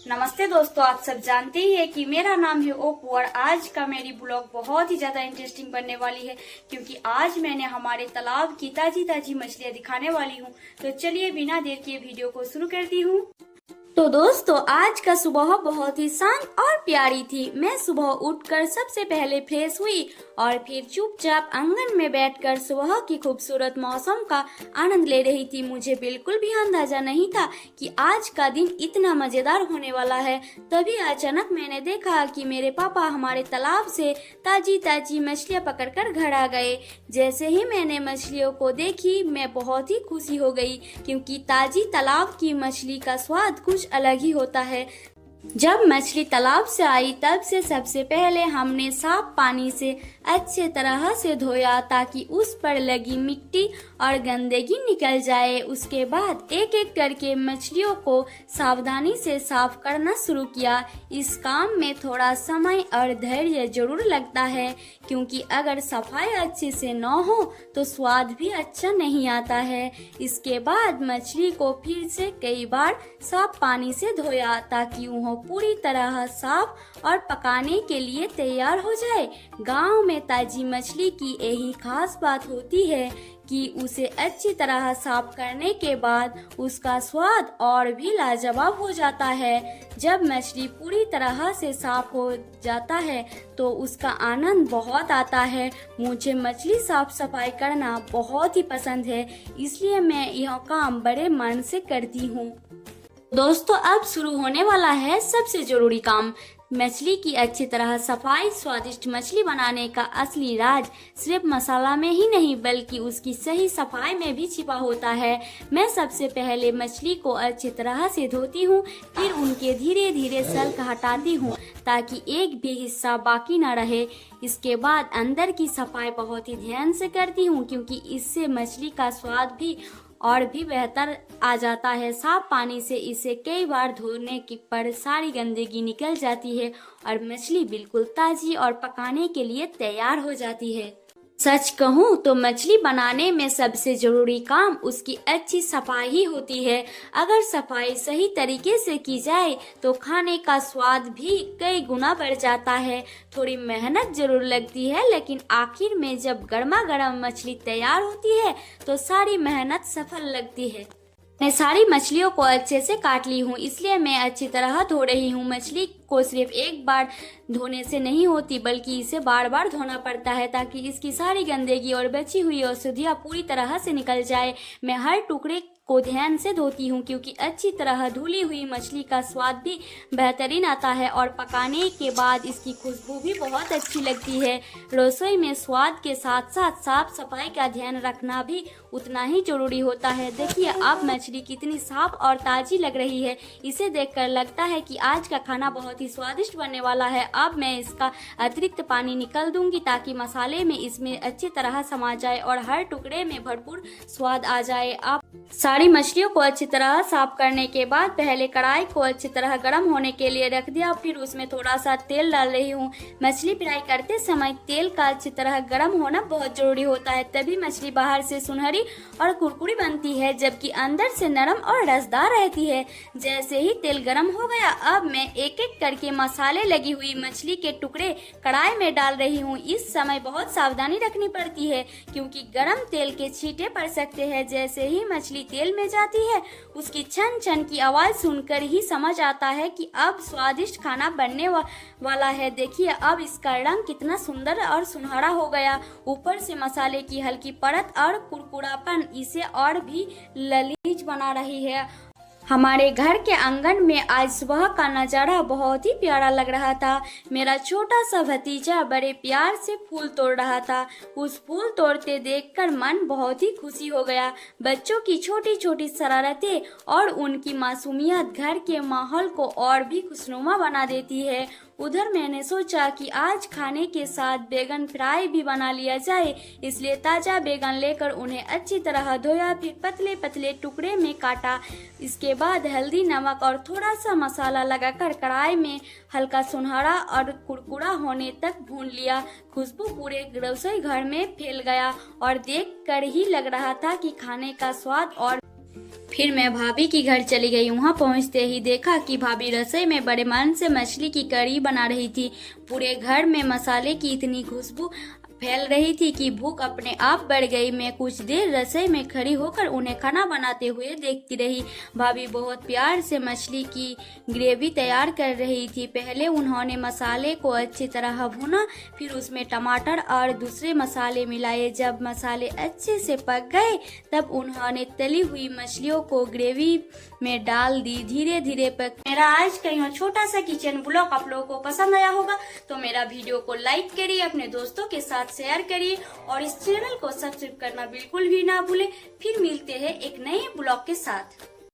नमस्ते दोस्तों, आप सब जानते ही है कि मेरा नाम है ओपू और आज का मेरी ब्लॉग बहुत ही ज्यादा इंटरेस्टिंग बनने वाली है क्योंकि आज मैंने हमारे तालाब की ताजी ताजी मछलियां दिखाने वाली हूं। तो चलिए बिना देर किए वीडियो को शुरू करती हूं। तो दोस्तों, आज का सुबह बहुत ही शांत और प्यारी थी। मैं सुबह उठकर सबसे पहले फ्रेश हुई और फिर चुपचाप आंगन में बैठकर सुबह की खूबसूरत मौसम का आनंद ले रही थी। मुझे बिल्कुल भी अंदाजा नहीं था कि आज का दिन इतना मजेदार होने वाला है। तभी अचानक मैंने देखा कि मेरे पापा हमारे तालाब से ताजी ताजी मछलियां पकड़कर घर आ गए। जैसे ही मैंने मछलियों को देखी, मैं बहुत ही खुशी हो गई क्योंकि ताजी तालाब की मछली का स्वाद कुछ अलग ही होता है। जब मछली तालाब से आई तब से सबसे पहले हमने साफ पानी से अच्छे तरह से धोया ताकि उस पर लगी मिट्टी और गंदगी निकल जाए। उसके बाद एक एक करके मछलियों को सावधानी से साफ करना शुरू किया। इस काम में थोड़ा समय और धैर्य जरूर लगता है क्योंकि अगर सफाई अच्छे से न हो तो स्वाद भी अच्छा नहीं आता है। इसके बाद मछली को फिर से कई बार साफ पानी से धोया ताकि वह पूरी तरह साफ और पकाने के लिए तैयार हो जाए। गांव में ताजी मछली की यही खास बात होती है कि उसे अच्छी तरह साफ करने के बाद उसका स्वाद और भी लाजवाब हो जाता है। जब मछली पूरी तरह से साफ हो जाता है तो उसका आनंद बहुत आता है। मुझे मछली साफ सफाई करना बहुत ही पसंद है, इसलिए मैं यह काम बड़े मन से करती हूँ। दोस्तों, अब शुरू होने वाला है सबसे जरूरी काम, मछली की अच्छी तरह सफाई। स्वादिष्ट मछली बनाने का असली राज सिर्फ मसाला में ही नहीं बल्कि उसकी सही सफाई में भी छिपा होता है। मैं सबसे पहले मछली को अच्छी तरह से धोती हूँ, फिर उनके धीरे धीरे सल्क हटाती हूँ ताकि एक भी हिस्सा बाकी न रहे। इसके बाद अंदर की सफाई बहुत ही ध्यान से करती हूँ क्योंकि इससे मछली का स्वाद भी और भी बेहतर आ जाता है। साफ पानी से इसे कई बार धोने की पर सारी गंदगी निकल जाती है और मछली बिल्कुल ताजी और पकाने के लिए तैयार हो जाती है। सच कहूँ तो मछली बनाने में सबसे जरूरी काम उसकी अच्छी सफाई ही होती है। अगर सफाई सही तरीके से की जाए तो खाने का स्वाद भी कई गुना बढ़ जाता है। थोड़ी मेहनत जरूर लगती है, लेकिन आखिर में जब गर्मा गर्म मछली तैयार होती है तो सारी मेहनत सफल लगती है। मैं सारी मछलियों को अच्छे से काट ली हूँ, इसलिए मैं अच्छी तरह धो रही हूँ। मछली को सिर्फ एक बार धोने से नहीं होती बल्कि इसे बार बार धोना पड़ता है ताकि इसकी सारी गंदगी और बची हुई औषधियाँ पूरी तरह से निकल जाए। मैं हर टुकड़े को ध्यान से धोती हूँ क्योंकि अच्छी तरह धुली हुई मछली का स्वाद भी बेहतरीन आता है और पकाने के बाद इसकी खुशबू भी बहुत अच्छी लगती है। रसोई में स्वाद के साथ साथ साफ सफाई का ध्यान रखना भी उतना ही जरूरी होता है। देखिए अब मछली कितनी साफ और ताजी लग रही है। इसे देखकर लगता है कि आज का खाना बहुत ही स्वादिष्ट बनने वाला है। अब मैं इसका अतिरिक्त पानी निकाल दूंगी ताकि मसाले में इसमें अच्छी तरह समा जाए और हर टुकड़े में भरपूर स्वाद आ जाए। अब सारी मछलियों को अच्छी तरह साफ करने के बाद पहले कढ़ाई को अच्छी तरह गर्म होने के लिए रख दिया, फिर उसमें थोड़ा सा तेल डाल रही हूँ। मछली फ्राई करते समय तेल का अच्छी तरह गर्म होना बहुत जरूरी होता है, तभी मछली बाहर से सुनहरी और कुरकुरी बनती है जबकि अंदर से नरम और रसदार रहती है। जैसे ही तेल गर्म हो गया, अब मैं एक एक करके मसाले लगी हुई मछली के टुकड़े कढ़ाई में डाल रही हूँ। इस समय बहुत सावधानी रखनी पड़ती है क्योंकि गर्म तेल के छींटे पड़ सकते हैं। जैसे ही मछली तेल में जाती है उसकी छन छन की आवाज सुनकर ही समझ आता है कि अब स्वादिष्ट खाना बनने वाला है। देखिए अब इसका रंग कितना सुंदर और सुनहरा हो गया। ऊपर से मसाले की हल्की परत और कुरकुरापन इसे और भी लजीज बना रही है। हमारे घर के आंगन में आज सुबह का नज़ारा बहुत ही प्यारा लग रहा था। मेरा छोटा सा भतीजा बड़े प्यार से फूल तोड़ रहा था। उस फूल तोड़ते देखकर मन बहुत ही खुशी हो गया। बच्चों की छोटी छोटी शरारतें और उनकी मासूमियत घर के माहौल को और भी खुशनुमा बना देती है। उधर मैंने सोचा कि आज खाने के साथ बैगन फ्राई भी बना लिया जाए, इसलिए ताज़ा बैगन लेकर उन्हें अच्छी तरह धोया, फिर पतले पतले टुकड़े में काटा। इसके बाद हल्दी, नमक और थोड़ा सा मसाला लगाकर कढ़ाई में हल्का सुनहरा और कुरकुरा होने तक भून लिया। खुशबू पूरे रसोई घर में फैल गया और देखकर ही लग रहा था कि खाने का स्वाद और फिर मैं भाभी की घर चली गई। वहां पहुंचते ही देखा कि भाभी रसोई में बड़े मन से मछली की कड़ी बना रही थी। पूरे घर में मसाले की इतनी खुशबू फैल रही थी कि भूख अपने आप बढ़ गई। मैं कुछ देर रसोई में खड़ी होकर उन्हें खाना बनाते हुए देखती रही। भाभी बहुत प्यार से मछली की ग्रेवी तैयार कर रही थी। पहले उन्होंने मसाले को अच्छी तरह भुना, फिर उसमें टमाटर और दूसरे मसाले मिलाए। जब मसाले अच्छे से पक गए तब उन्होंने तली हुई मछलियों को ग्रेवी में डाल दी। धीरे धीरे पक। मेरा आज का यह छोटा सा किचन ब्लॉग आप लोगों को पसंद आया होगा तो मेरा वीडियो को लाइक करिए, अपने दोस्तों के साथ शेयर करिए और इस चैनल को सब्सक्राइब करना बिल्कुल भी ना भूले। फिर मिलते हैं एक नए ब्लॉग के साथ।